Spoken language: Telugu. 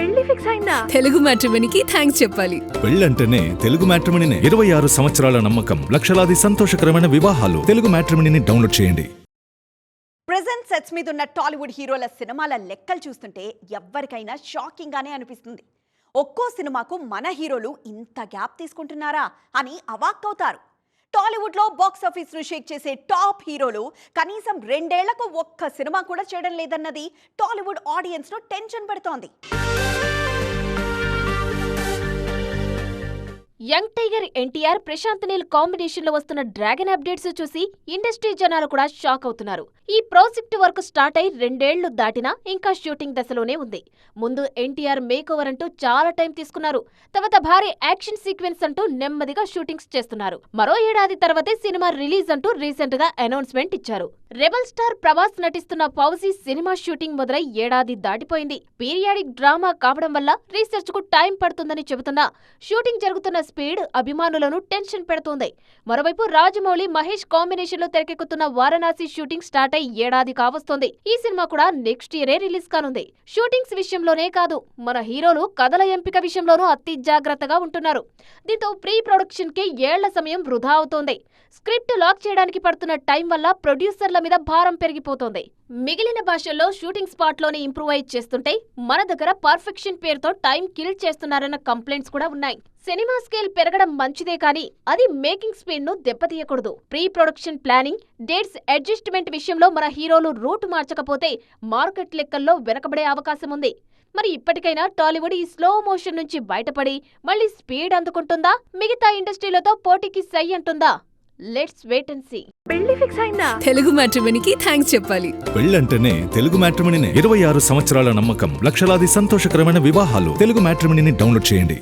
పెళ్లి ఫిక్స్ అయిందా? తెలుగు మ్యాట్రిమోనీకి థ్యాంక్స్ చెప్పాలి. పెళ్ళంటేనే తెలుగు మ్యాట్రిమోనీనే. 26 సంవత్సరాల నమ్మకం, లక్షలాది సంతోషకరమైన వివాహాలు. తెలుగు మ్యాట్రిమోనీని డౌన్లోడ్ చేయండి. ప్రెజెంట్ సెట్స్ మీద ఉన్న టాలీవుడ్ హీరోల సినిమాల లెక్కలు చూస్తుంటే ఎవ్వరికైనా షాకింగ్ గానే అనిపిస్తుంది. ఒక్కో సినిమాకు మన హీరోలు ఇంత గ్యాప్ తీసుకుంటున్నారా అని అవాక్కవుతారు. టాలీవుడ్ లో బాక్స్ ఆఫీస్ ను షేక్ చేసే టాప్ హీరోలు కనీసం 2 ఏళ్లకు ఒక్క సినిమా కూడా చేయడం లేదన్నది టాలీవుడ్ ఆడియన్స్ ను టెన్షన్ పెడుతోంది. Young tiger NTR, Prashanth Neel combination లో వస్తున్న డ్రాగన్ అప్డేట్స్ చూసి ఇండస్ట్రీ జనాలు కూడా షాక్ అవుతున్నారు. ఈ ప్రాజెక్ట్ వర్క్ స్టార్ట్ అయి 2 ఏళ్లు దాటినా ఇంకా షూటింగ్ దశలోనే ఉంది. ముందు ఎన్టీఆర్ మేక్ ఓవర్ అంటూ చాలా టైం తీసుకున్నారు. తర్వాత భారీ యాక్షన్ సీక్వెన్స్ అంటూ నెమ్మదిగా షూటింగ్స్ చేస్తున్నారు. మరో ఏడాది తర్వాతే సినిమా రిలీజ్ అంటూ రీసెంట్ గా అనౌన్స్మెంట్ ఇచ్చారు. రెబల్ స్టార్ ప్రభాస్ నటిస్తున్న ఫౌజీ సినిమా షూటింగ్ మొదలై ఏడాది దాటిపోయింది. పీరియాడిక్ డ్రామా కావడం వల్ల రీసెర్చ్ కు టైం పడుతుందని చెబుతున్నా షూటింగ్ జరుగుతున్న స్పీడ్ అభిమానులను టెన్షన్ పెడుతోంది. మరోవైపు రాజమౌళి, మహేష్ కాంబినేషన్ లో తెరకెక్కుతున్న వారణాసి షూటింగ్ స్టార్ట్ అయి ఏడాది కావస్తోంది. ఈ సినిమా కూడా నెక్స్ట్ ఇయరే రిలీజ్ కానుంది. షూటింగ్స్ విషయంలోనే కాదు, మన హీరోలు కథల ఎంపిక విషయంలోనూ అతి జాగ్రత్తగా ఉంటున్నారు. దీంతో ప్రీ ప్రొడక్షన్ కి ఏళ్ల సమయం వృధా అవుతోంది. స్క్రిప్ట్ లాక్ చేయడానికి పడుతున్న టైం వల్ల ప్రొడ్యూసర్ల మీద భారం పెరిగిపోతోంది. మిగిలిన భాషల్లో షూటింగ్ స్పాట్ లోనే ఇంప్రూవైజ్ చేస్తుంటే మన దగ్గర పర్ఫెక్షన్ పేరుతో టైం కిల్ చేస్తున్నారన్న కంప్లైంట్స్ కూడా ఉన్నాయి. సినిమా స్కేల్ పెరగడం మంచిదే కానీ అది మేకింగ్ స్పీడ్ ను దెబ్బతీయకూడదు. Pre production planning, dates adjustment విషయంలో మన హీరోలు రూట్ మార్చకపోతే మార్కెట్ లెక్కల్లో వెనకబడే అవకాశం ఉంది. మరి ఇప్పటికైనా టాలీవుడ్ ఈ స్లో మోషన్ నుంచి బయటపడి మళ్ళీ స్పీడ్ అందుకుంటుందా? మిగతా ఇండస్ట్రీలతో పోటీకి సై అంటుందా? Let's wait and see. పెళ్లి ఫిక్స్ అయిందా? తెలుగు మ్యాట్రిమోనీకి థ్యాంక్స్ చెప్పాలి. పెళ్ళంటేనే తెలుగు మ్యాట్రిమోనీనే. 26 సంవత్సరాల నమ్మకం, లక్షలాది సంతోషకరమైన వివాహాలు. తెలుగు మ్యాట్రిమోనీని డౌన్లోడ్ చేయండి.